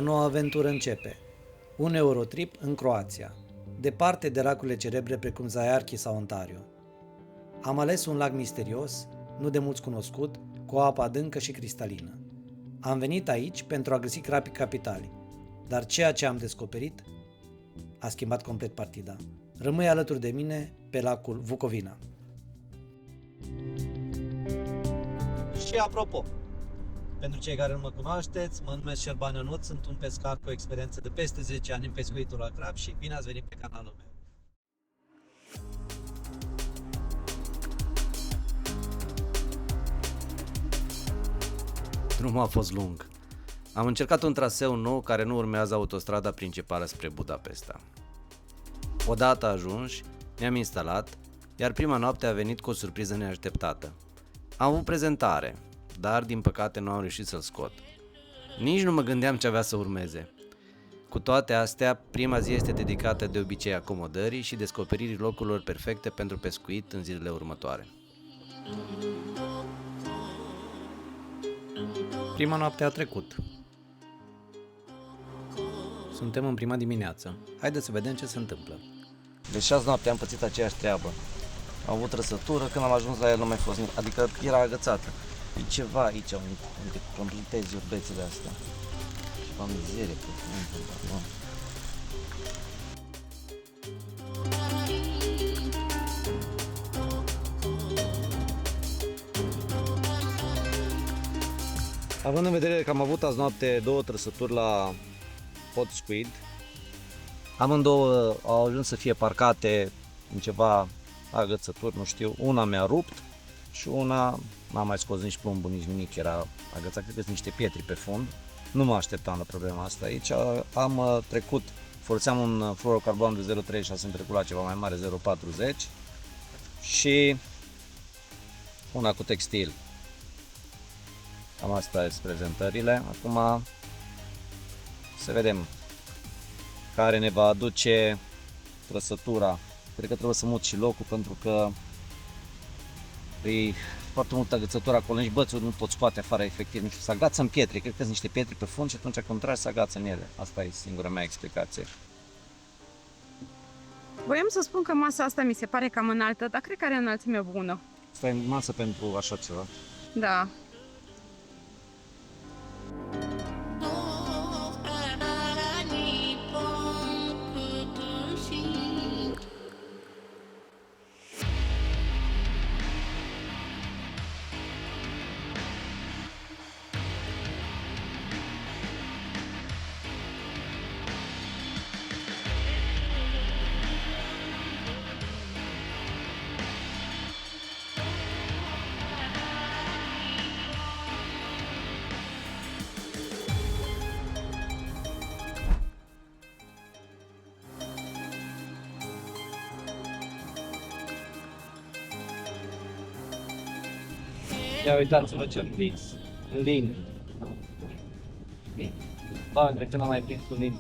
nouă aventură începe. Un Eurotrip în Croația, departe de lacurile cerebre precum Zaiarchi sau Ontario. Am ales un lac misterios, nu de mulți cunoscut, cu o apă adâncă și cristalină. Am venit aici pentru a găsi crapii capitali, dar ceea ce am descoperit a schimbat complet partida. Rămâi alături de mine pe lacul Vucovina. Și apropo, pentru cei care nu mă cunoașteți, mă numesc Șerban Ionuț, sunt un pescar cu experiență de peste 10 ani în pescuitul la crab și bine ați venit pe canalul meu. Drumul a fost lung. Am încercat un traseu nou care nu urmează autostrada principală spre Budapesta. Odată ajunși, ne-am instalat, iar prima noapte a venit cu o surpriză neașteptată. Am avut prezentare, dar din păcate nu am reușit să-l scot. Nici nu mă gândeam ce avea să urmeze. Cu toate astea, prima zi este dedicată de obicei acomodării și descoperirii locurilor perfecte pentru pescuit în zilele următoare. Prima noapte a trecut. Suntem în prima dimineață. Haideți să vedem ce se întâmplă. De 6 noapte am pățit aceeași treabă. Am avut trăsătură, când am ajuns la el nu mai fost nimic, adică era agățată. E ceva aici unde plămplitezi urbețele astea. Ceva mizerie profundă, da. Având în vedere că am avut azi noapte 2 trăsături la Hot Squid, amândouă au ajuns să fie parcate în ceva agățături, nu știu. Una mi-a rupt și una n-am mai scos nici plumbul, nici nimic, era agățat, cred că sunt niște pietri pe fund. Nu mă așteptam la problema asta aici. Am trecut, foloseam un fluorocarbon de 0,36, am trecut la ceva mai mare, 0,40 și una cu textil. Cam asta sunt prezentările. Acum să vedem care ne va aduce trăsătura. Cred că trebuie să mut și locul pentru că e foarte multă agățătură acolo, nici bățul nu pot scoate afară efectiv, nu știu, se agață în pietre, cred că sunt niște pietre pe fund și atunci când tragi se agață în ele. Asta e singura mea explicație. Voiam să spun că masa asta mi se pare cam înaltă, dar cred că are înălțime bună. Asta e masă pentru așa ceva. Da. Ia uitați-vă ce-am prins. Lin. Da, cred că n-am mai prins un lin.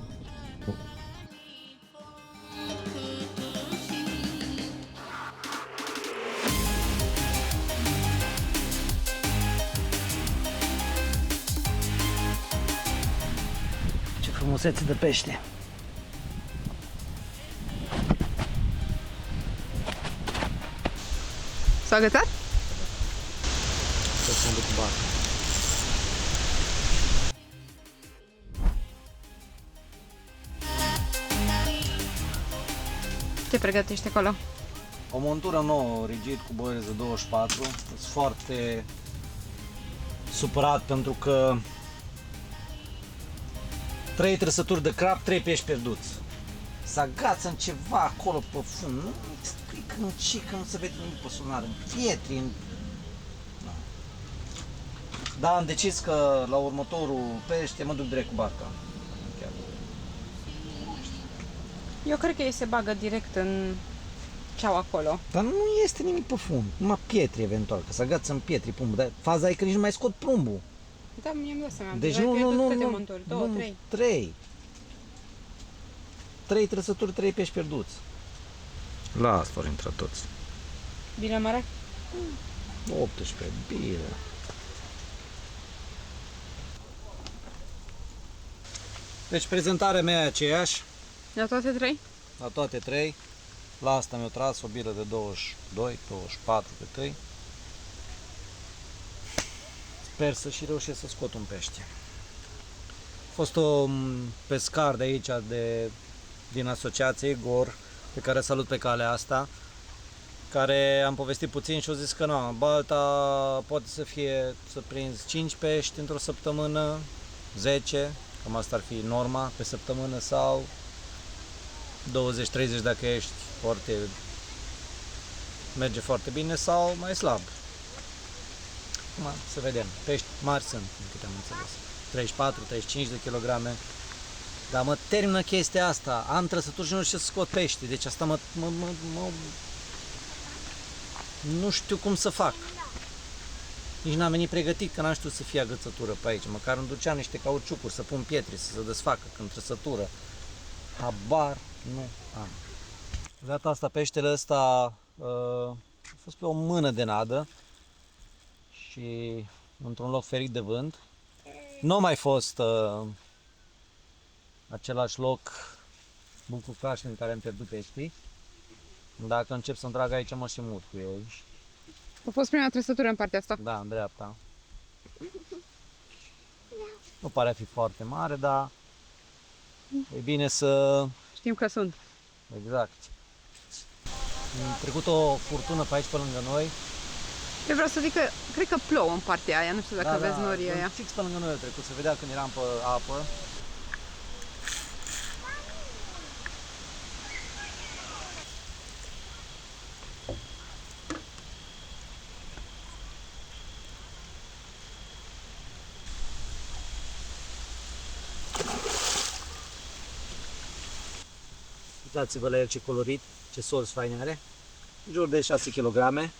Ce frumusețe de pește! S-a agățat? Să mă duc cu barca. Ce pregătești acolo? O montură nouă, rigid cu boileră 24. Sunt foarte supărat pentru că 3 trăsături de crab, 3 pești pierduți. Se agață în ceva acolo pe fund. Nu explic în ce, că nu se vede nimic pe sonar, în pietri, în... Da, am decis că la următorul pește mă duc direct cu barca. Chiar. Eu cred că ei se bagă direct în ceau acolo. Dar nu este nimic pe fund, numai pietri eventual, că se agață în pietri plumbul, dar faza e că nici nu mai scot plumbul. Da, mie mi-o seama. Deci Ai nu, pierdut câte monturi? 2, 3? 3. 3 trăsături, 3 pești pierduți. La asta au intrat toți. Bine mare? 18, bine. Deci prezentarea mea e aceeași, La toate trei? la toate trei. La asta mi-a tras o bilă de 22, 24 pe tâi. Sper să și reușesc să scot un pește. A fost un pescar de aici, din asociație Igor, pe care salut pe calea asta, care am povestit puțin și au zis că nu, balta poate să fie să prinzi 5 pești într-o săptămână, 10, cam asta ar fi norma pe săptămână, sau 20-30 dacă ești merge foarte bine, sau mai slab. Acum să vedem. Pești mari sunt, din câte am înțeles. 34-35 de kilograme. Dar mă termină chestia asta. Am trăsături și nu știu să scot pești. Deci asta nu știu cum să fac. Nici n-am venit pregătit, că n-am știut să fie agățătură pe aici. Măcar îmi duceam niște cauciucuri să pun pietre, să se desfacă când trăsătură. Habar nu am. De data asta peștele ăsta a fost pe o mână de nadă și într-un loc ferit de vânt. Nu a mai fost același loc bucucaș în care am pierdut peștii. Dacă încep să-mi trag aici, mă și mut cu ei. A fost prima trăsătură în partea asta. Da, în dreapta. Nu pare a fi foarte mare, dar e bine să... Știm că sunt. Exact. A trecut o furtună pe aici, pe lângă noi. Eu vreau să zic că cred că plouă în partea aia, nu știu dacă vezi norii aia. Fix pe lângă noi a trecut, se vedea când eram pe apă. Uitați-vă la el ce colorit, ce sorți faine are. În jur de 6 kg.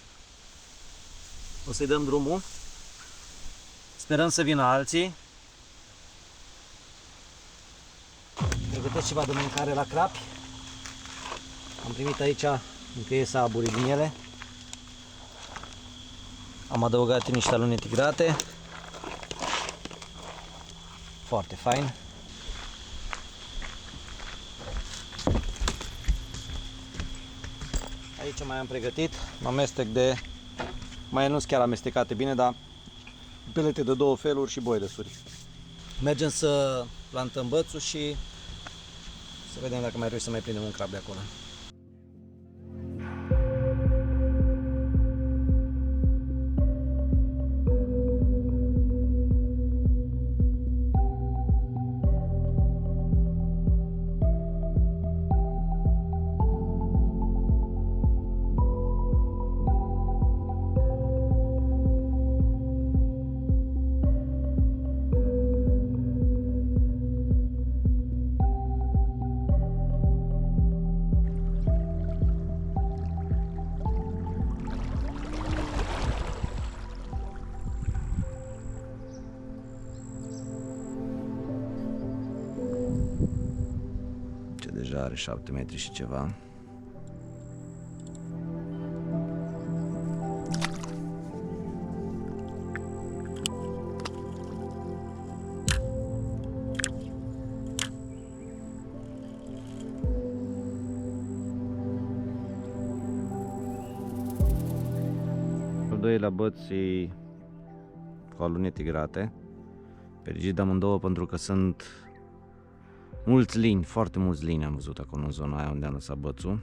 O să-i dăm drumul. Sperăm să vină alții. Pregătesc ceva de mâncare la crapi. Am primit aici încă ies aburii din ele. Am adăugat niște alune tigrate. Foarte fain. Aici mai am pregătit un amestec de mai nu-s chiar amestecate bine, dar pelete de două feluri și boilesuri. Mergem să plantăm bățul și să vedem dacă mai reușim să mai prindem un crab de acolo. Deja are 7 metri și ceva. Al doilea băț e cu alune tigrate. Pe rigid amândouă pentru că sunt mulți lini, foarte mulți lini am văzut acolo în zona aia unde am lăsat bățul.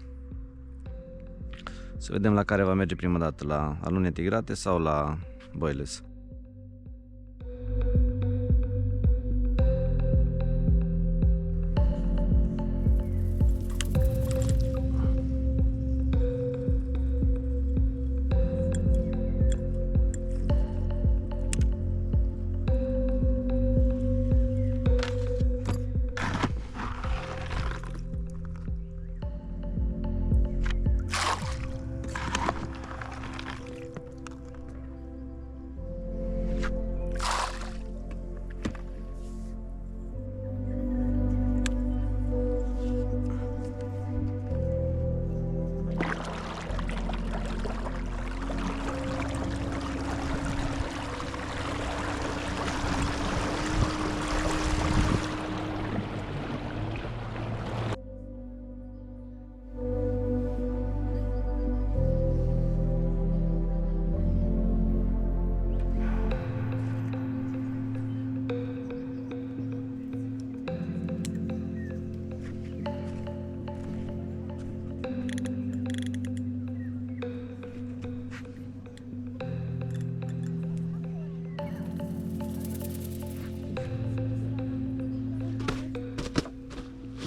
Să vedem la care va merge prima dată, la alune tigrate sau la boiles.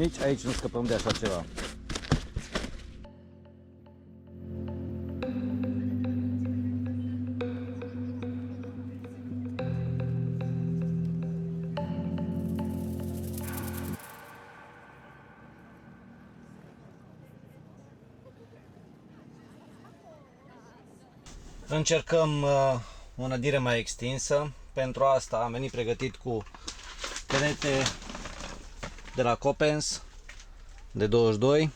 Nici aici nu scăpăm de așa ceva. Încercăm o nădire mai extinsă. Pentru asta am venit pregătit cu perete de la Copens de 22,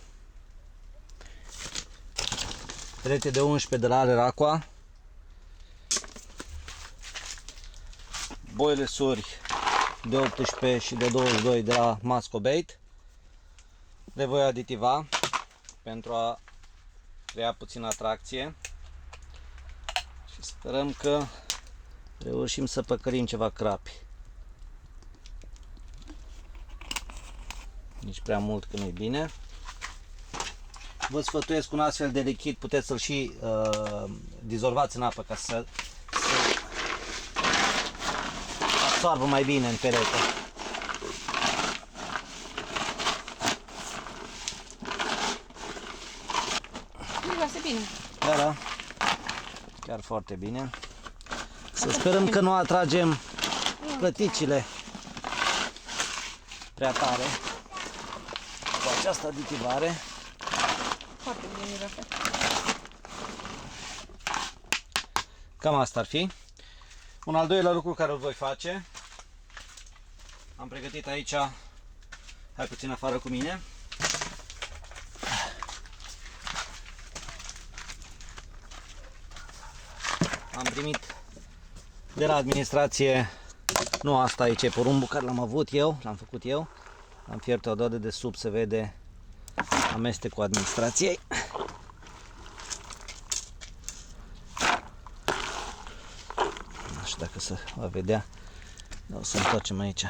perete de 11 de la Ale Aqua, boilesuri de 18 și de 22 de la Mascobait. Le voi aditiva pentru a crea puțină atracție și sperăm că reușim să păcălim ceva crapi. Nici prea mult că nu e bine. Vă sfătuiesc un astfel de lichid, puteți să-l și dizolvați în apă ca să absorbă mai bine în perete. Miroase bine. Da, da. Chiar foarte bine. Să sperăm că nu atragem plăticile prea tare cu această aditivare. Foarte bine miroase. Cam asta ar fi. Un al doilea lucru care îl voi face. Am pregătit aici, hai puțin afară cu mine. Am primit de la administrație, nu asta aici e porumbul care l-am avut eu, l-am făcut eu. Am fiert o dată de sub, se vede amestecul administrației. Nu știu dacă se va vedea, dar o să întoarcem aici.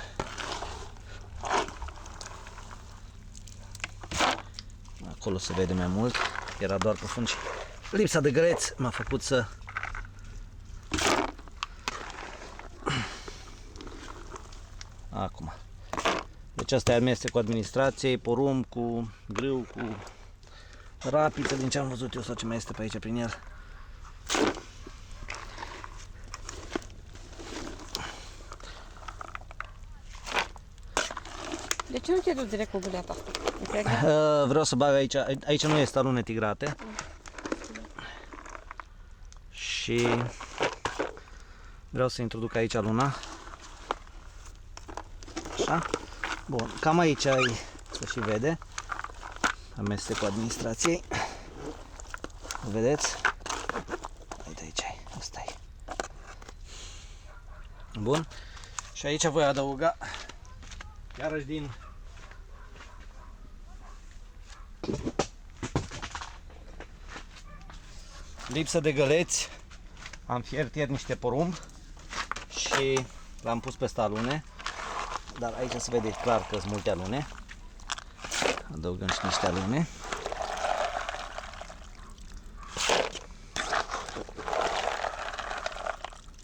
Acolo se vede mai mult, era doar pe fund și lipsa de greț m-a făcut să acum. Deci asta e amestecul administrației, porumb cu grâu, cu rapiță, din ce am văzut eu sau ce mai este pe aici prin el. De ce nu te duci direct cu gâleata? Vreau să bag aici, aici nu este alune tigrate. Și vreau să introduc aici luna. Așa. Bun, cam aici se și vede amestecul administrației. O vedeți? Uite aici, asta e. Bun. Și aici voi adăuga iarăși din lipsă de găleți. Am fiert ieri niște porumb și l-am pus peste alune. Dar aici se vede clar că sunt multe alune. Adăugăm și niște alune.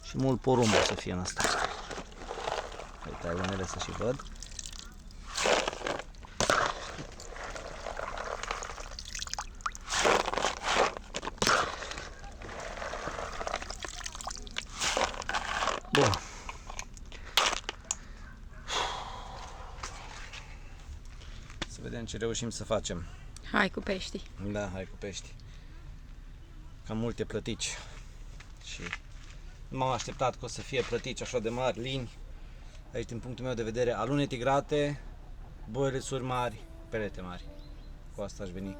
Și mult porumb o să fie în asta. Uite, alunele să și văd. Bun. Să vedem ce reușim să facem. Hai cu pești. Da, hai cu pești. Cam multe plătici. Și nu m-am așteptat că o să fie plătici așa de mari, lini. Aici, din punctul meu de vedere, alune tigrate, boilesuri mari, perete mari. Cu asta aș veni.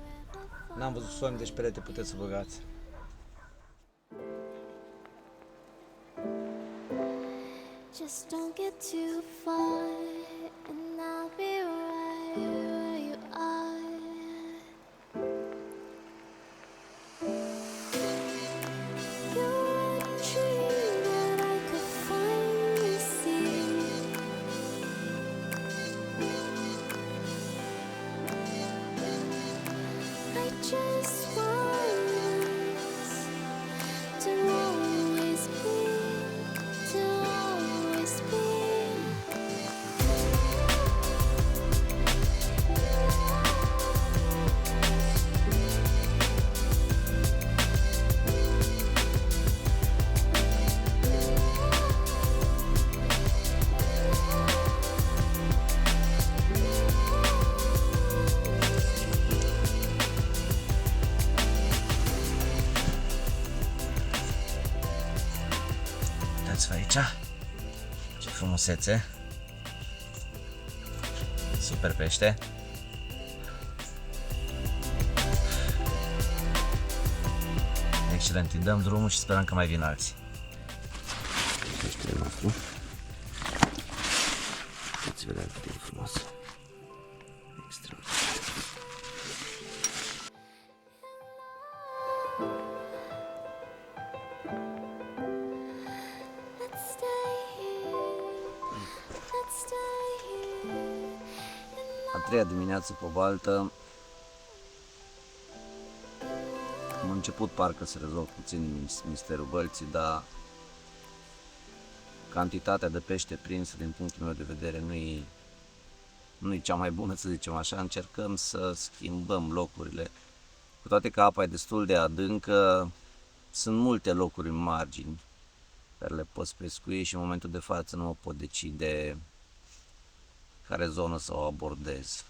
N-am văzut somi, deci perete puteți să băgați. Just don't get too far, and I'll be right where you are. You're a dream that I could finally see. I just want us to always be, to always be. Uitați-vă aici. Ce frumusețe. Super pește. Excelent, îi dăm drumul și sperăm că mai vin alții. Peștele nostru. Uitați vedea cât e frumos. Extraordinar. Let's stay here. Let's stay here. A treia dimineață pe baltă. Am început parcă să rezolv puțin misterul bălții, dar cantitatea de pește prins din punctul meu de vedere nu e cea mai bună, să zicem așa. Încercăm să schimbăm locurile. Cu toate că apa e destul de adâncă, sunt multe locuri în margini care le poți pescui și în momentul de față nu mă pot decide care zonă să o abordez.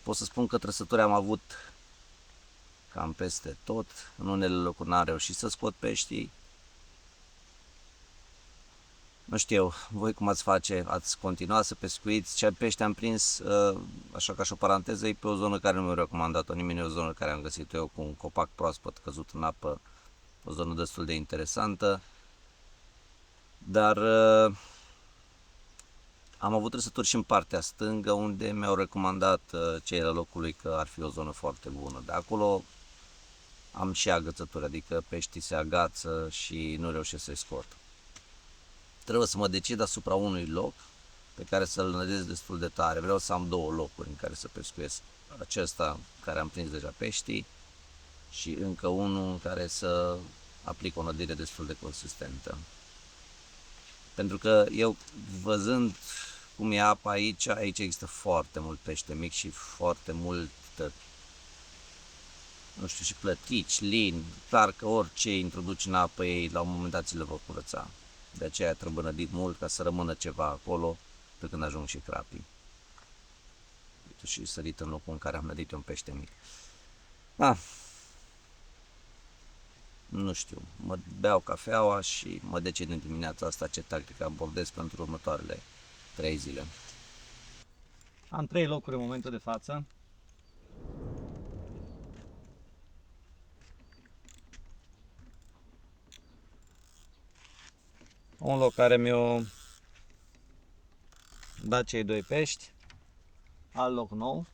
Pot să spun că trăsături am avut cam peste tot. În unele locuri n-am reușit să scot peștii. Nu știu, voi cum ați face? Ați continua să pescuiți? Ce pește am prins, așa ca și o paranteză, e pe o zonă care nu mi-a recomandat-o nimeni, e o zonă care am găsit eu cu un copac proaspăt căzut în apă, o zonă destul de interesantă. Dar am avut trăsături și în partea stângă, unde mi-au recomandat cei la locului că ar fi o zonă foarte bună. De acolo am și agățături, adică peștii se agață și nu reușesc să-i scot. Trebuie să mă decid asupra unui loc pe care să-l nădez destul de tare. Vreau să am două locuri în care să pescuiesc. Acesta care am prins deja peștii și încă unul în care să aplic o nădire destul de consistentă. Pentru că eu, văzând cum e apa aici există foarte mult pește mic și foarte mult, nu știu, și plătici, lin. Clar că orice introduci în apă ei, la un moment dat ți le vor curăța. De aceea trebuie nădit mult ca să rămână ceva acolo pe când ajung și crapii. Uite, și sărit în locul în care am nădit un pește mic. Nu știu, mă beau cafeaua și mă decid în dimineața asta ce tactică abordez pentru următoarele 3 zile. Am 3 locuri în momentul de față. Un loc care mi-o dat cei 2 pești, alt loc nou,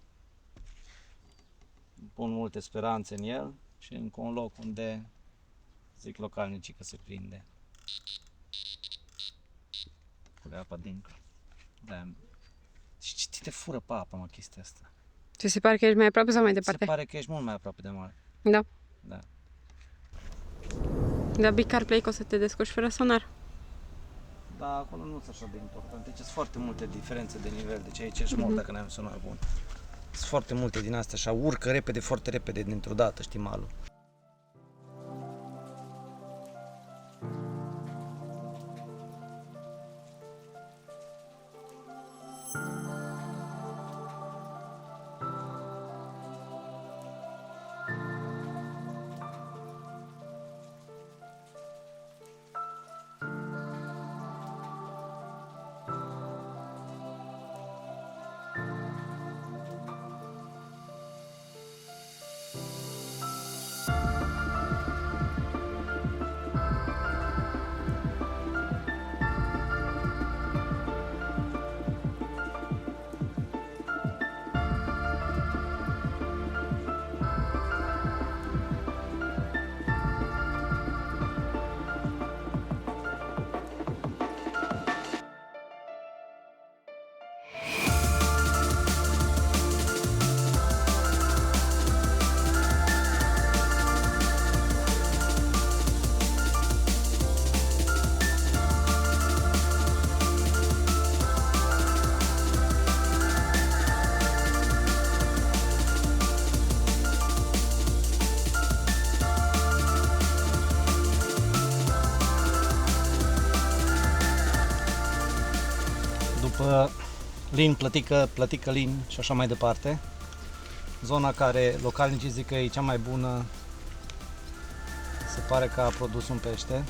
pun multe speranțe în el și încă un loc unde zic localnicii că se prinde. Cu apa dincă. Da. Și ce te fură pe apă, mă, chestia asta? Ți se pare că ești mai aproape sau mai Se departe? pare că ești mult mai aproape de mare. Da. Da. Dar Big Car Play că o să te descurci fără sonar. Dar acolo nu sunt așa de important. Deci sunt foarte multe diferențe de nivel. Deci aici ești mort dacă n-ai un sonar bun. Sunt foarte multe din astea și urcă repede, foarte repede, dintr-o dată, știi, malul. După lin, plătică lin și așa mai departe, zona care localnicii zic că e cea mai bună, se pare că a produs un pește.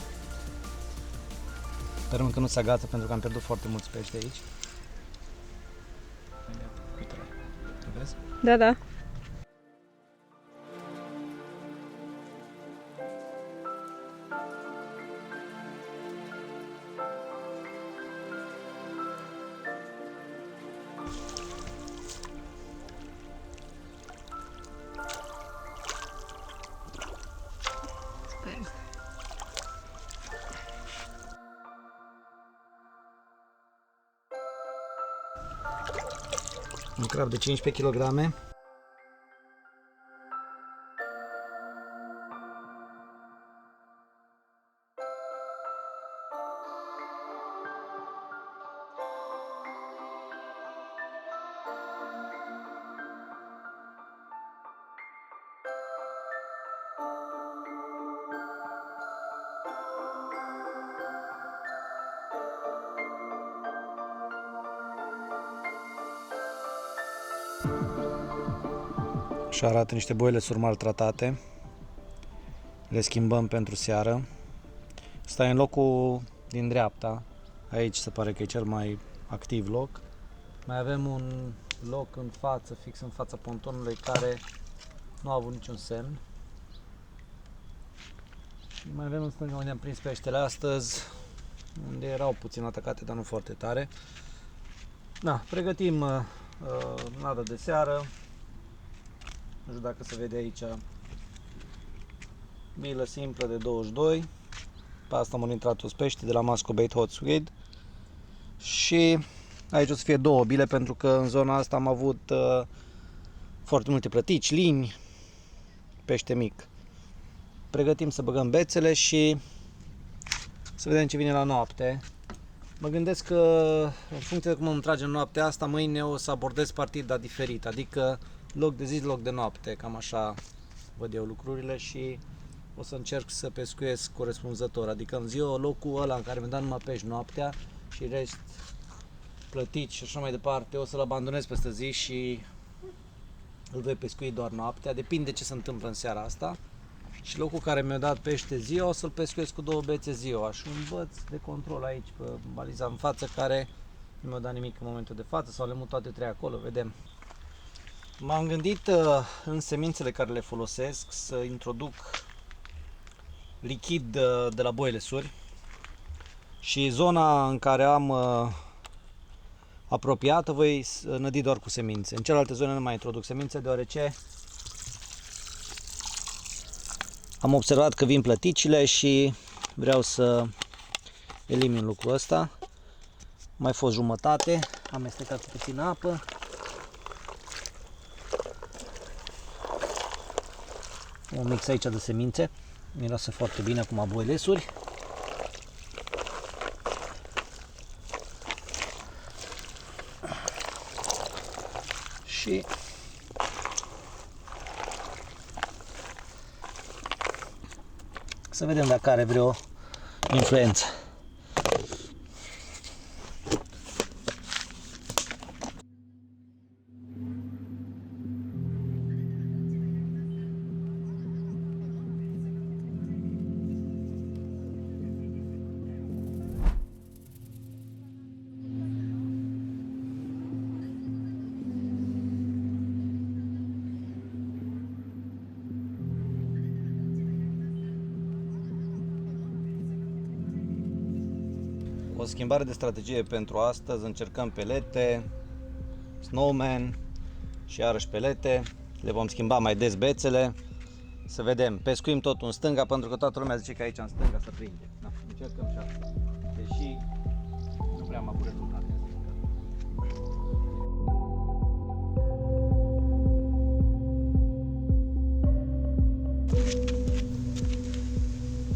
Sperăm că nu se agață pentru că am pierdut foarte mulți pești aici. Uite-l. Vezi? Da, da. Sper. Un crab de 15 kg. Și arată niște boilesuri maltratate. Le schimbăm pentru seară. Ăsta e în locul din dreapta. Aici se pare că e cel mai activ loc. Mai avem un loc în față, fix în fața pontonului, care nu a avut niciun semn. Și mai avem în stânga unde am prins peștele astăzi, unde erau puțin atacate, dar nu foarte tare. Da, pregătim nada de seară. Nu știu dacă se vede aici, bilă simplă de 22. Pe asta am intrat toți pești de la Masco Bait Hot Squid. Și aici o să fie două bile pentru că în zona asta am avut foarte multe plătici, limi, pește mic. Pregătim să băgăm bețele și să vedem ce vine la noapte. Mă gândesc că în funcție de cum îmi trage noaptea asta, mâine o să abordez partida diferit, adică loc de zi, loc de noapte, cam așa văd eu lucrurile și o să încerc să pescuiesc corespunzător, adică în ziua locul ăla în care mi-am dat numai pești noaptea și rest plătici și așa mai departe, o să-l abandonez peste zi și îl voi pescui doar noaptea, depinde ce se întâmplă în seara asta. Și locul care mi-a dat pește ziua o să-l pescuiesc cu două bețe ziua și un băț de control aici pe baliza în față care nu mi-a dat nimic în momentul de față sau le mut toate trei acolo, vedem. M-am gândit în semințele care le folosesc să introduc lichid de la boilesuri și zona în care am apropiată voi nădi doar cu semințe. În celelalte zone nu mai introduc semințe deoarece am observat că vin plăticile și vreau să elimin lucrul ăsta. Mai fost jumătate, am amestecat cu puțină apă. Un mix aici de semințe, miroase foarte bine acum boilesuri. Și să vedem dacă are vreo influență. O schimbare de strategie pentru astăzi, încercăm pelete, snowman și iarăși pelete, le vom schimba mai des bețele, să vedem, pescuim totul în stânga pentru că toată lumea zice că aici în stânga se prinde. Da, încercăm și asta, deși nu prea am avut rezultate în stânga.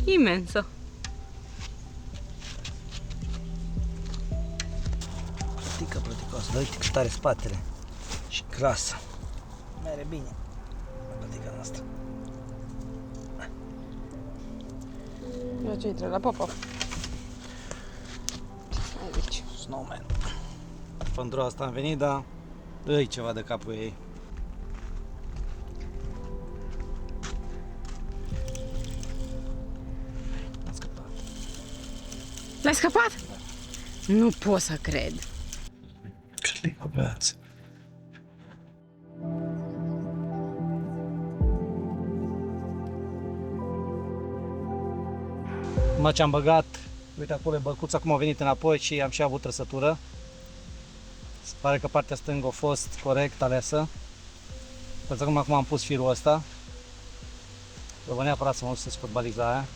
Imensă. Plăticoasă, dar uite cât are spatele și grasă. Mere bine plătica noastră. Eu ce-i trebuie la popa? Aici. Snowman. Pentru asta am venit, dar îi ceva de capul ei. A scăpat. L-ai scăpat? Nu pot să cred. Clipa băiați. Mă ce-am băgat, uite acolo e băcuța, acum a venit înapoi și am și avut trăsătură. Se pare că partea stângă a fost corect alesă. Pentru că acum am pus firul ăsta. Trebuie neapărat să mă duc să scot baliza aia.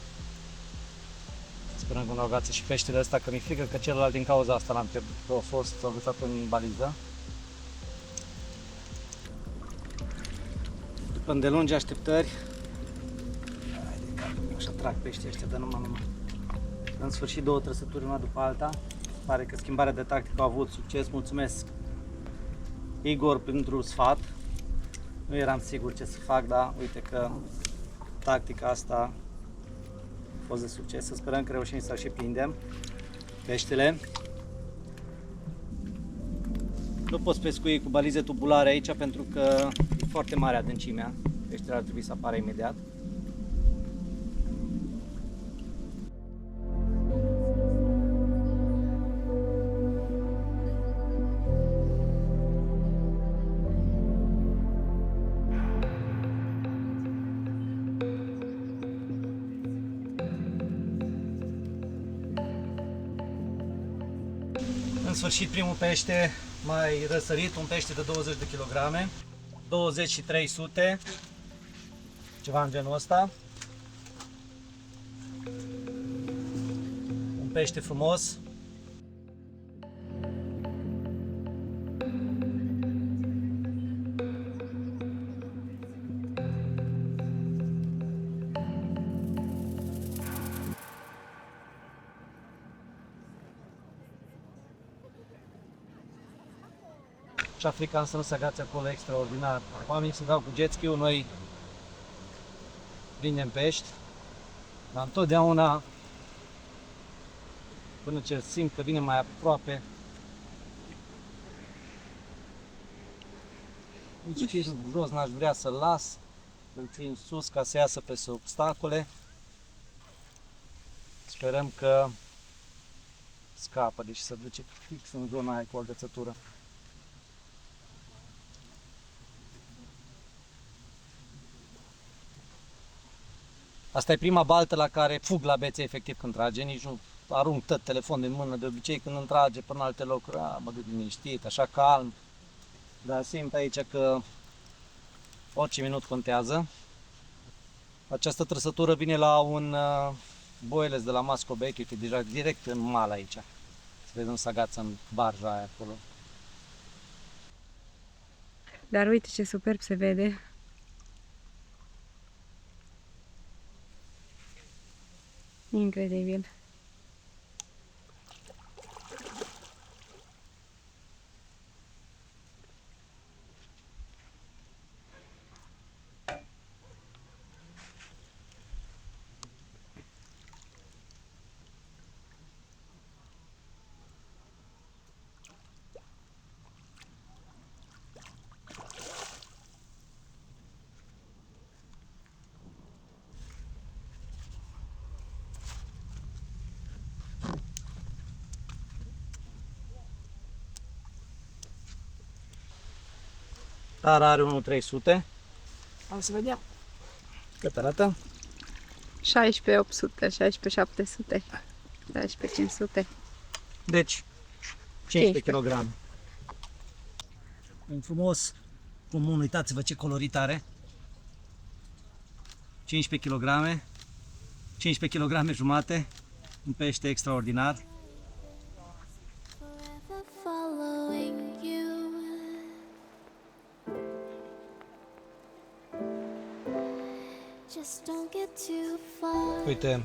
Sperăm că nu au agață și peștele ăsta, că mi-e frică că celălalt din cauza asta l-am pierdut, că a fost agățat în baliză. După îndelungi așteptări, așa trag peștii ăștia de numai. În sfârșit 2 trăsături una după alta. Pare că schimbarea de tactică a avut succes. Mulțumesc Igor pentru sfat. Nu eram sigur ce să fac, dar uite că tactica asta a fost de succes. Să sperăm că reușim să și prindem peștele. Nu poți pescui cu balize tubulare aici pentru că e foarte mare adâncimea. Peștele ar trebui să apară imediat. În sfârșit primul pește mai răsărit, un pește de 20 de kg, 20 și 300, ceva în genul ăsta. Un pește frumos. Și african să nu se agațe acolo extraordinar. Oamenii se dau cu jet ski-ul, noi prindem pești, dar întotdeauna până ce simt că vine mai aproape, nici fiș jos n-aș vrea să-l las, îl țin sus ca să iasă peste obstacole. Sperăm că scapă, deci se duce fix în zona aia cu agățătură. Asta e prima baltă la care fug la bețe efectiv când trage, nici nu arunc tot telefon din mână, de obicei când îmi trage până în alte locuri, mă duc liniștit, așa calm, dar simt aici că orice minut contează. Această trăsătură vine la un boiles de la Masco Bay, uite, deja direct în mal aici, să vedem să agață în barja aia acolo. Dar uite ce superb se vede. Incredibil. Tara are 1.300. O să vedem. Cât arată? 16.800, 16.700, 16.500. Deci 15 kg. Un frumos comun, uitați-vă ce colorit are. 15 kg, 15 kg jumate, un pește extraordinar. Forever following you. Just don't get too far. Uite,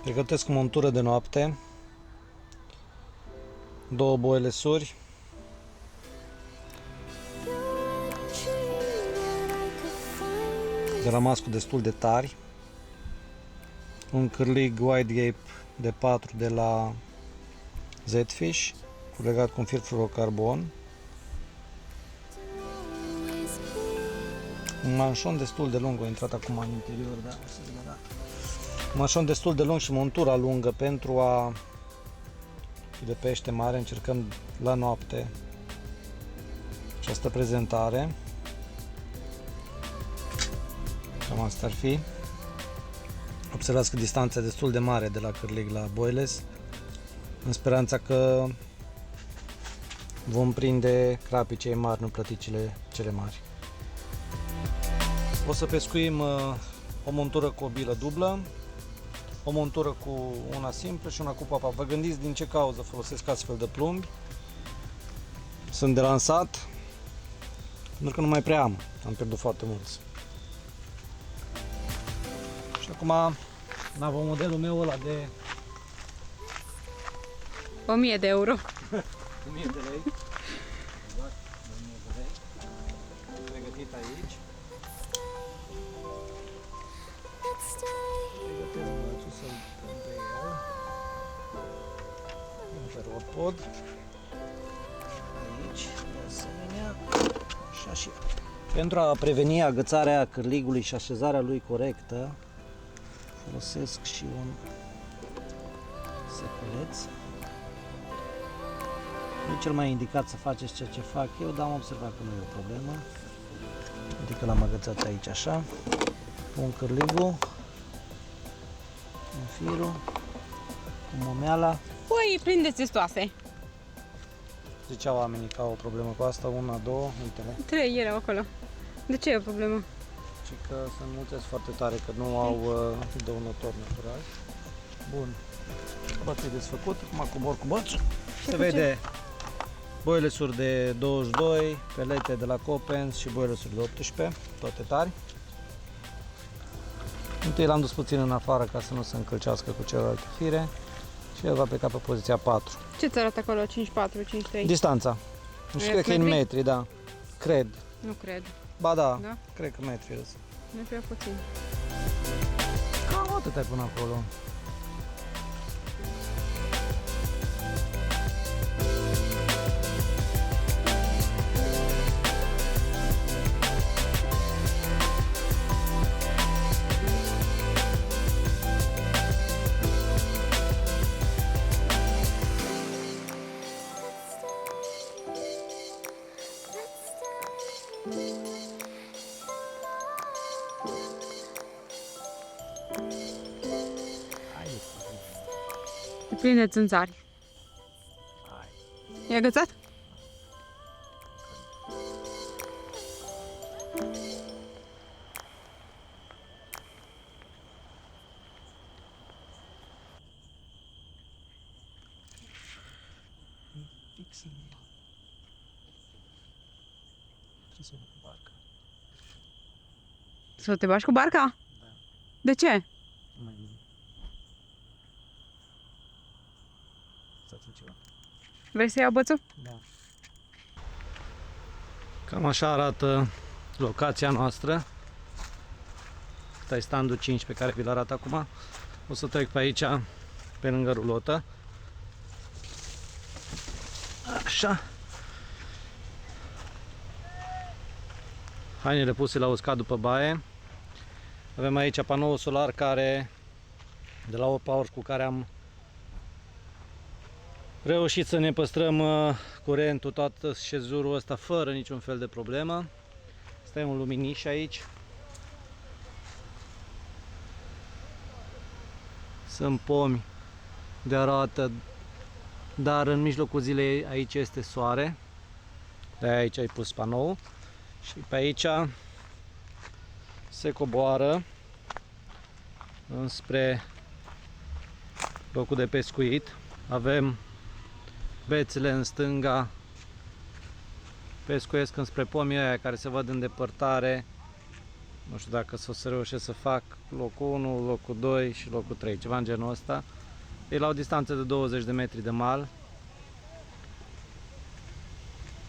pregătesc o montură de noapte, 2 boilesuri, de la mascu destul de tari, un cârlig wide gape de 4 de la Z-Fish, cu legat cu un fir fluorocarbon, un manșon destul de lung, a intrat acum în interior, da, o să vedem, da. Un manșon destul de lung și montura lungă pentru a de pește mare, încercăm la noapte această prezentare. Cam asta ar fi. Observați că distanța e destul de mare de la Cârlig la Boiles, în speranța că vom prinde crapii cei mari, nu plăticile cele mari. O să pescuim o montură cu o bilă dublă, o montură cu una simplă și una cu papa. Vă gândiți din ce cauză folosesc astfel de plumbi? Sunt de lansat, pentru că nu mai prea am pierdut foarte mulți. Și acum navomodelul meu ăla de 1000 de euro. 1000 de lei. Exact, 1000 de lei. Pregătit aici. Pregătesc brățul să-l dăm pe el. Pe rodpod. Aici, de asemenea. Așa și pentru a preveni agățarea cârligului și așezarea lui corectă, folosesc și un seculeț. Nu e cel mai indicat să faceți ceea ce fac eu, dar am observat că nu e o problemă. Adică l-am agățat aici așa. Pun cârligul, în firul, cu momeala. Păi, prindeți testoase. Ziceau oamenii că au o problemă cu asta, una, două, uite-le. 3 erau acolo. De ce e o problemă? Și că se înmulțesc foarte tare, că nu au dăunător natural. Bun. Bățul e desfăcut, acum cobor cu bățul. Se vede boilesuri de 22, pelete de la Copens și boilesuri de 18, toate tari. Întâi l-am dus puțin în afară ca să nu se încălcească cu celelalte fire și el va pleca pe poziția 4. Ce-ți arată acolo? 5-4, 5-3? Distanța. Nu știu, E cred că e în metri? metri, da. Cred. Nu cred. Ba da, Da? cred că metri răs. Nu e prea puțin. Cam atât ai până acolo. E plin de țânțari. E agățat? Fix în el. Trebuie să o duc cu barca. Să te bagi cu barca? Da. De ce? Nu mai bine. Stați în ceva. Vrei să iau bățul? Da. Cam așa arată locația noastră. Ăsta e standul 5 pe care vi-l arăt acum. O să trec pe aici, pe lângă rulotă. Așa. Hainele puse la uscat după baie. Avem aici panoul solar care, de la O-Power, cu care am reușit să ne păstrăm curentul, toată șezurul ăsta fără niciun fel de problemă. Asta e un luminiș aici. Sunt pomi de arată, dar în mijlocul zilei aici este soare. De-aia aici ai pus panou. Și pe aici se coboară înspre locul de pescuit. Avem bețele în stânga, pescuiesc înspre pomii aia care se văd în depărtare. Nu știu dacă o să reușesc să fac locul 1, locul 2 și locul 3, ceva în genul ăsta. E la o distanță de 20 de metri de mal.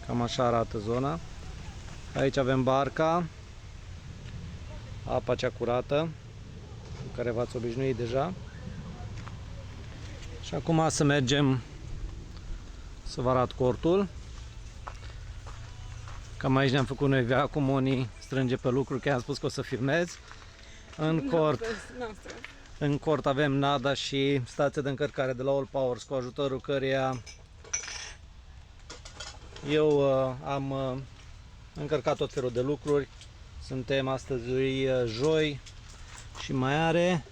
Cam așa arată zona. Aici avem barca, apa cea curată, cu care v-ați obișnuit deja. Și acum să mergem să vă arăt cortul. Cam aici ne-am făcut noi vea cu Moni, strânge pe lucruri, că i-am spus că o să filmez. În cort În cort avem NADA și stație de încărcare de la All Powers, cu ajutorul căreia eu am încărcat tot felul de lucruri. Suntem astăzi joi și mai are,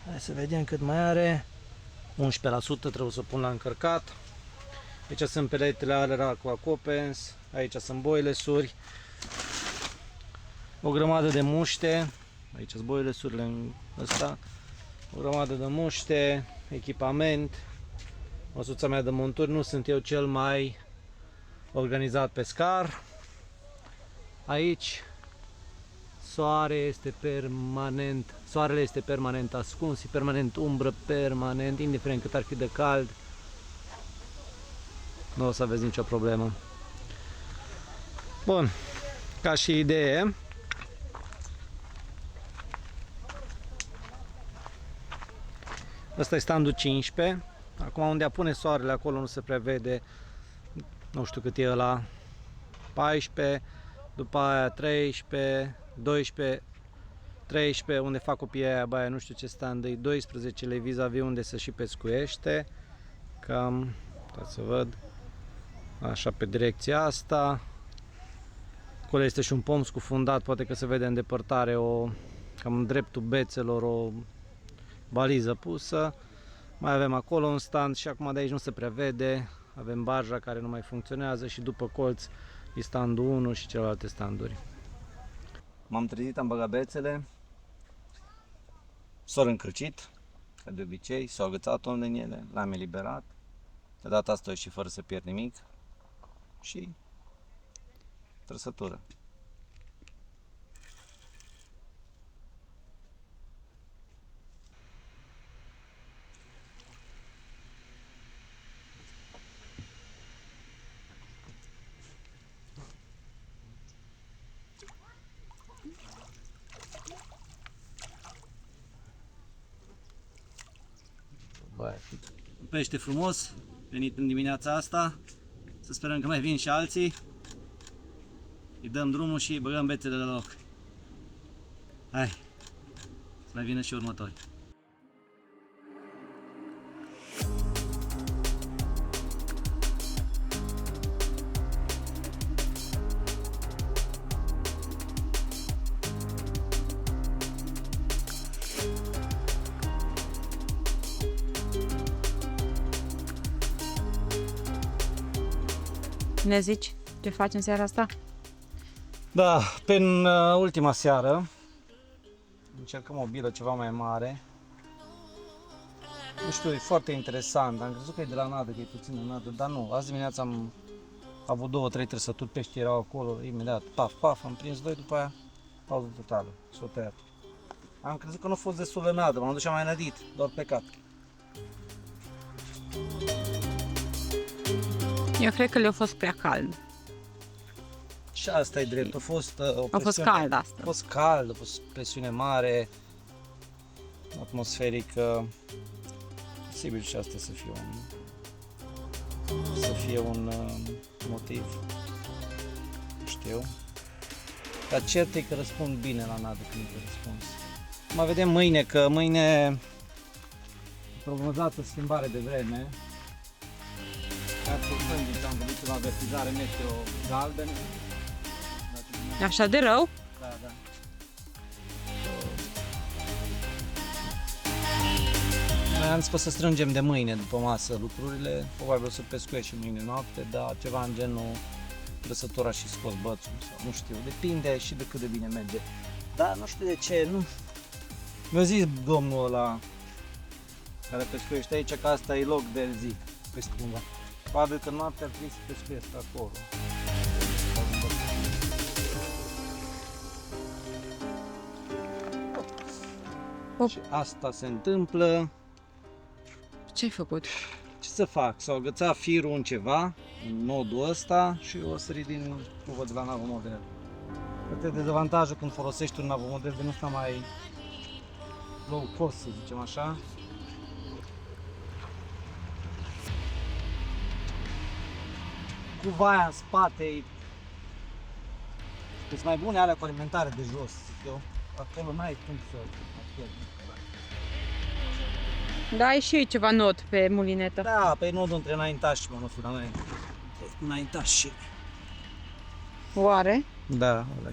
hai să vedem cât mai are, 11% trebuie să pun la încărcat. Aici sunt peletele Alera cu Acopens, aici sunt boilesuri, o grămadă de muște, aici sunt boilesurile în ăsta, o grămadă de muște, echipament, măsuța mea de monturi. Nu sunt eu cel mai organizat pescar. Aici soarele este permanent ascuns, e permanent umbră, permanent, indiferent cât ar fi de cald, nu o să aveți nicio problemă. Bun, ca și idee, ăsta e standul 15. Acum unde apune soarele, acolo nu se prevede, nu știu cât e ăla, 14, după aia 13, 12, 13, unde fac copia aia, baia, nu știu ce stand e, 12 vis-a-vis unde se și pescuiește, cam, dați să văd, așa pe direcția asta. Acolo este și un pom scufundat, poate că se vede în depărtare cam în dreptul bețelor o baliză pusă. Mai avem acolo un stand și acum de aici nu se prea vede. Avem barja care nu mai funcționează și după colț e standul 1 și celelalte standuri. M-am trezit, am băgat bețele, s-au încălcit, ca de obicei, s-au agățat unul din ele, l-am eliberat. De data asta și fără să pierd nimic și trăsătură. Pește frumos, venit în dimineața asta, să sperăm că mai vin și alții. Îi dăm drumul și băgăm bețele la loc. Hai, să mai vină și următori. Ne zici ce faci în seara asta? Da, pe ultima seară încercăm o bilă ceva mai mare. Nu știu, e foarte interesant. Am crezut că e de la nadă, că e puțin de nadă, dar nu. Azi dimineața am avut 2-3 trăsături, pești erau acolo, imediat, paf, paf, am prins 2, după aia pauză totală, s-o tăiat. Am crezut că nu a fost destul de nadă, m-am dus și am mai nădit, doar plecat. Eu cred că le-a fost prea cald. Și asta e drept, a fost A fost cald asta. A fost cald, a fost presiune mare, atmosferică. Posibil și asta să fie un motiv. Nu știu. Dar cert e că răspund bine la nadă când e răspuns. Mai vedem mâine, că mâine e prognozată schimbare de vreme. Ascultând din ce am văzut la avertizare meteo galben. Așa de rău? Da, da. Noi am zis că o să strângem de mâine după masă lucrurile. Probabil o să pescuiești și mâine noapte, dar ceva în genul trăsătura și scos bățul sau nu știu, depinde și de cât de bine merge. Dar nu știu de ce, nu. Mi-a zis domnul ăla care pescuiește aici că asta e loc de zi, peste cumva. Probabil că noaptea ar trebui să pescuiesc acolo. Și asta se întâmplă. Ce ai făcut? Ce să fac? S-a agățat firul în ceva, în nodul ăsta și o sărit din cuvă de la navomodel. Asta e dezavantajul când folosești un navomodel de nu ăsta mai low cost, să zicem așa. Cuva aia în spate sunt mai bune alea cu alimentare de jos, zic eu. Acolo n-ai cum să pierzi. Da, ai și ceva not pe mulinetă. Da, pe nodul între înaintași, mă, nu filament. Înaintași. Oare? Da, ăla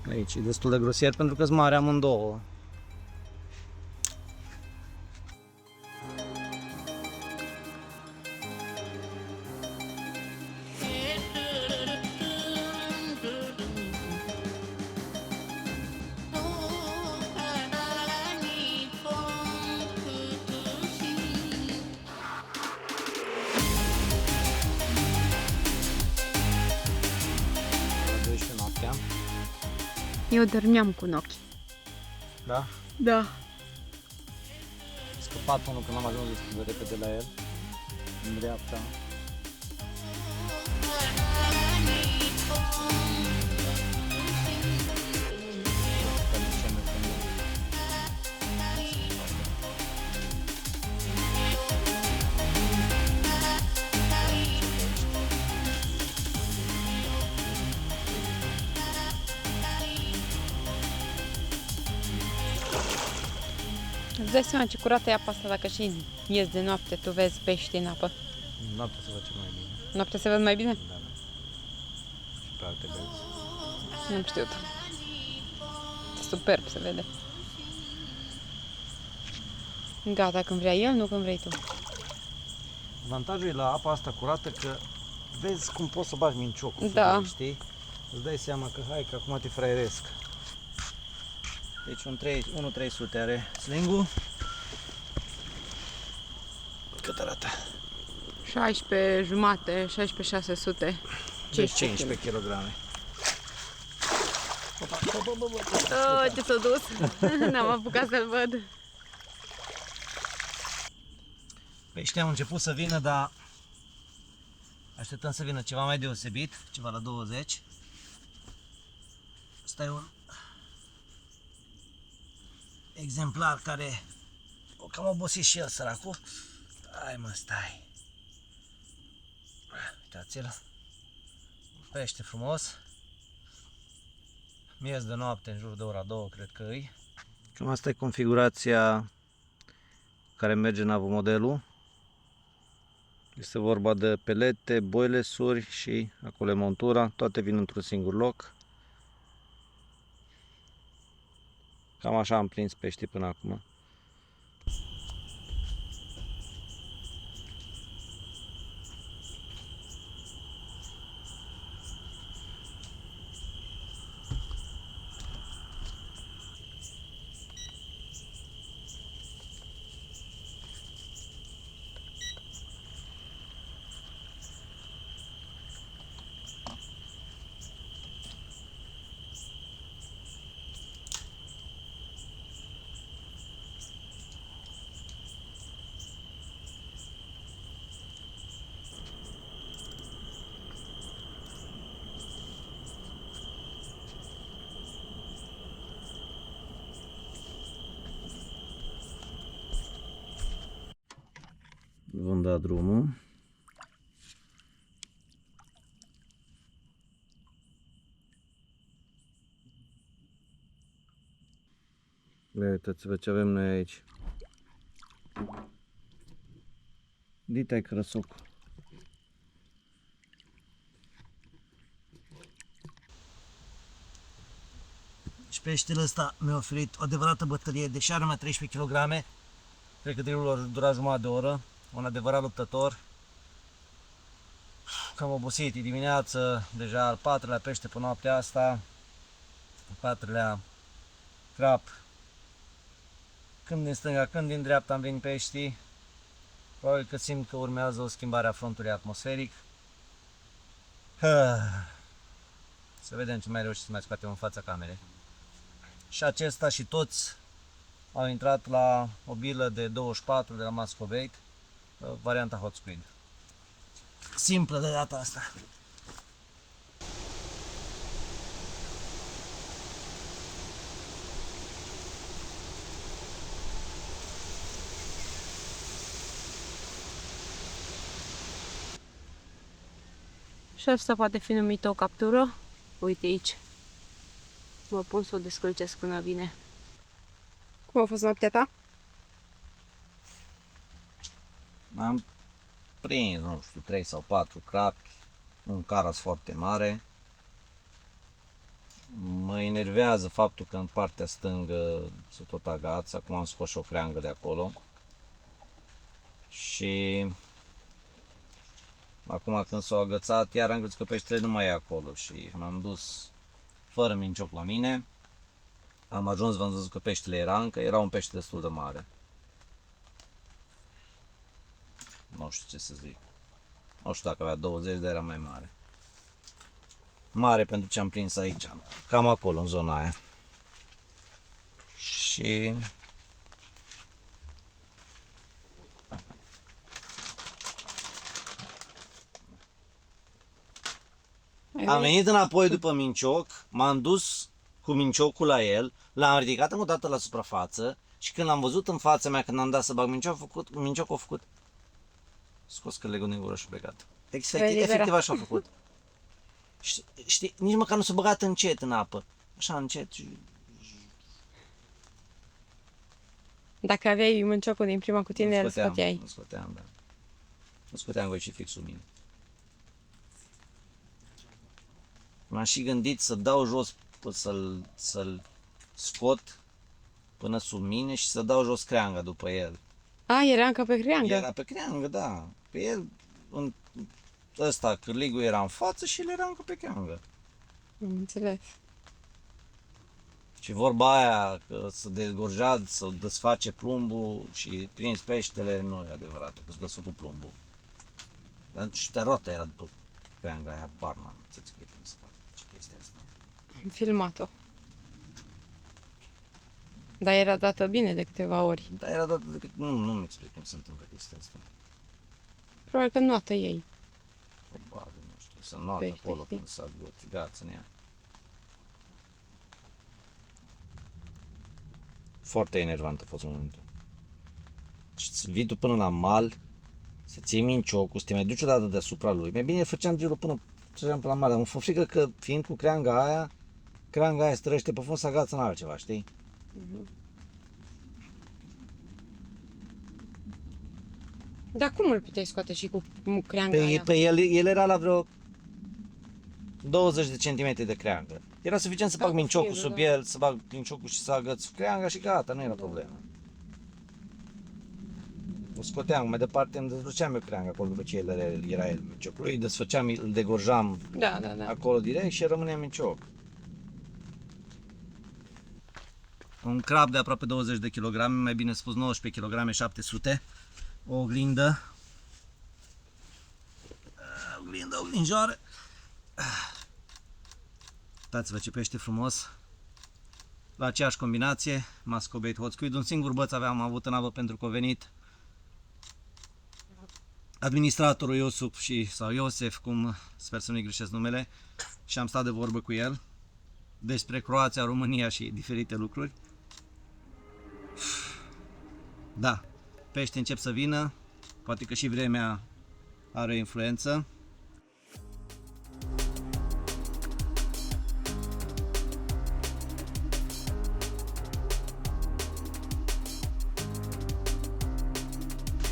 aici e destul de grosier pentru că sunt mari amândouă. Eu dormeam cu un ochi. Da? Da. Scăpat unul când am ajuns destul de repede la el. În dreapta. Îți dai seama ce curată e apa asta dacă și ies de noapte, tu vezi pești în apă. Noaptea se face mai bine. Noaptea se văd mai bine? Da, da. Și pe alte băieți. Nu știut. Superb se vede. Gata, când vrea el, nu când vrei tu. Avantajul e la apa asta curată că vezi cum poți să bagi minciocul. Da. Știi? Îți dai seama că hai că acum te fraieresc. Deci un 1.300 are sling-ul. Cât arată? 16 jumate, 16.600. Deci 15 kg. Oh, ce s-a dus? N-am apucat să-l văd. Peștii au început să vină, dar așteptăm să vină ceva mai deosebit, ceva la 20. Ăsta e un exemplar care o cam obosit și el, săracul. Hai mă, stai. Uitați-l. Pește frumos. Miez de noapte, în jur de ora 2, cred că îi. Cam asta e configurația care merge în avomodelul. Este vorba de pelete, boilesuri și acolo e montura. Toate vin într-un singur loc. Cam așa am prins pești până acum. Vom da drumul. Uitați-vă ce avem noi aici. Dita-i crăsocul. Și peștele ăsta mi-a oferit o adevărată bătălie, deși are numai 13 kg. Cred că drill-ul a durat jumătate de oră. Un adevărat luptător. Cam obosit, e dimineață, deja al 4-lea pește pe noaptea asta. Al 4-lea crap. Când din stânga, când din dreapta îmi vin peștii. Probabil că simt că urmează o schimbare a frontului atmosferic. Să vedem ce mai reușim să mai scoatem în fața camerei. Și acesta și toți au intrat la o bilă de 24 de la Mascobait, varianta Hot Squid. Simplă de data asta. Și asta poate fi numită o captură. Uite aici. Mă pun să o descălcesc până vine. Cum a fost noaptea ta? Am prins, nu știu, 3 sau 4 crapi, un caras foarte mare. Mă enervează faptul că în partea stângă se tot agață, acum am scos și o creangă de acolo. Și acum când s-au agățat, iar am crezut că peștele nu mai e acolo și m-am dus fără mincioc la mine. Am ajuns, v-am zis că peștele era încă, era un pește destul de mare. Nu știu ce să zic. Nu știu dacă avea 20, dar era mai mare. Mare pentru ce am prins aici, cam acolo, în zona aia. Și am venit înapoi după mincioc, m-am dus cu minciocul la el, l-am ridicat încă o dată la suprafață și când l-am văzut în fața mea, când am dat să bag minciocul a făcut, scos călegul din gură și plecat. Efectiv așa a făcut. Știi, nici măcar nu s-a băgat încet în apă, așa încet și... Dacă aveai mânciocul din prima cu tine, îl scoteai. Nu scoteam, da. Nu scoteam voi și fix sub mine. M-am și gândit să dau jos, să-l scot până sub mine și să dau jos creanga după el. A, era încă pe creangă. Era pe creangă, da. Pe el, ăsta, cârligul era în față și el era încă pe creangă. Am înțeles. Și vorba aia că să dezgorja, să desface plumbul și prins peștele, nu e adevărat, că s-a desfăcut plumbul. Dar și roata era după creanga aia, barna, să-ți explic cum se face, ce chestia asta. Am filmat-o. Dar era dată bine de câteva ori. Dar era dată decât, nu-mi explic cum se întâmplă chestia asta. Probabil că noată ei. Probabil, nu știu, să noată Pește, acolo știi? când s-a gață în ea. Foarte enervant a fost momentul. Și să vii tu până la mal, să ții minciocul, să te mai duci o dată deasupra lui. Mai bine făceam girul până la mal, dar mă fă frică că fiind cu creanga aia străște pe fund să agață în altceva, știi? Dar cum îl puteai scoate și cu creanga aia? Pe el era la vreo 20 de centimetri de creangă. Era suficient să Da, bag cu minciocul firul, sub da. el, să bag minciocul și să agăț creanga și gata, nu era problemă. O scoteam, mai departe îmi dezluceam eu creanga acolo după ce era el minciocul. Îi desfăceam, îl degorjam Da. acolo direct și rămânea mincioc. Un crab de aproape 20 de kg, mai bine spus 19 kg 700. O oglindă. Oglinjoară. Uitați-vă ce pește frumos. La aceeași combinație, Musco-Bait Hot Squid. Un singur băț am avut în apă pentru că a venit administratorul Iosef, cum sper să nu-i greșesc numele, și am stat de vorbă cu el despre Croația, România și diferite lucruri. Da, pește încep să vină, poate că și vremea are o influență.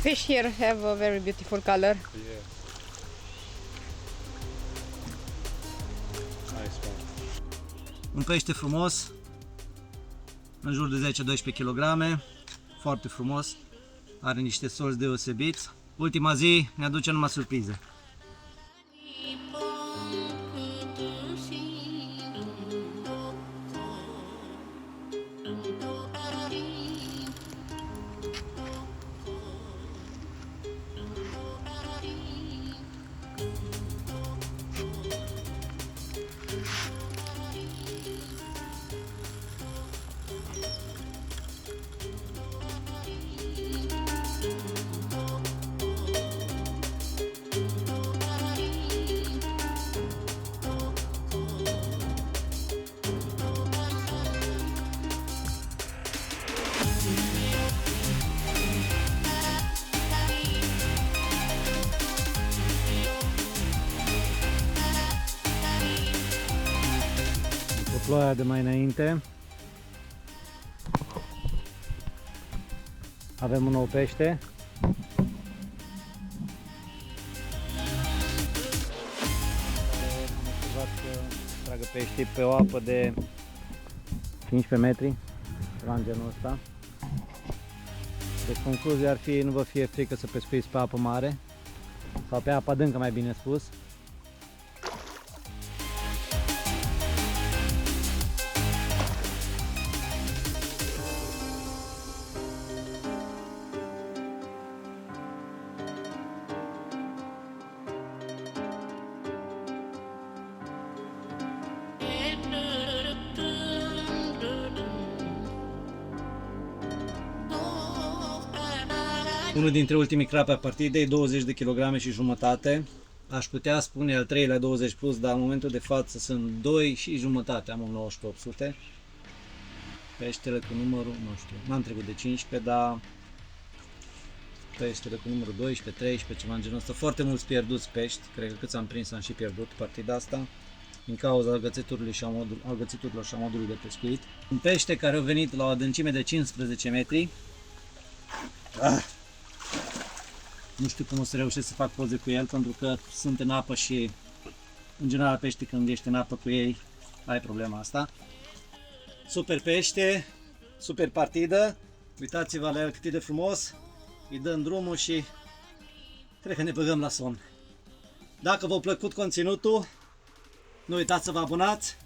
Fish here have a very beautiful color. Yeah. Nice one. Un pește frumos, în jur de 10-12 kg, foarte frumos, are niște solți deosebiți. Ultima zi ne aduce numai surprize. Ploaia de mai înainte. Avem un nou pește. pești pe o apă de 15 metri, ceva în genul ăsta. Deci concluzia ar fi, nu vă fie frică să pescuiți pe apă mare, sau pe apă adâncă, mai bine spus. Unul dintre ultimii crapi a partidei, 20 de kg și jumătate. Aș putea spune al treilea 20 plus, dar în momentul de față sunt 2 și jumătate, am un 19800. Peștele cu numărul, nu știu, n-am trecut de 15, dar peștele cu numărul 12, 13, ceva în genul ăsta. Foarte mulți pierduți pești, cred că câți am prins am și pierdut partida asta, din cauza agățiturilor și a modului de pescuit. Un pește care a venit la o adâncime de 15 metri. Nu știu cum o să reușesc să fac poze cu el, pentru că sunt în apă și în general pești când ești în apă cu ei ai problema asta. Super pește, super partidă, uitați-vă la el cât e de frumos, îi dăm drumul și cred că ne băgăm la somn. Dacă v-a plăcut conținutul, nu uitați să vă abonați,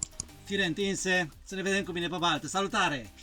fire întinse, să ne vedem cu bine pe baltă. Salutare!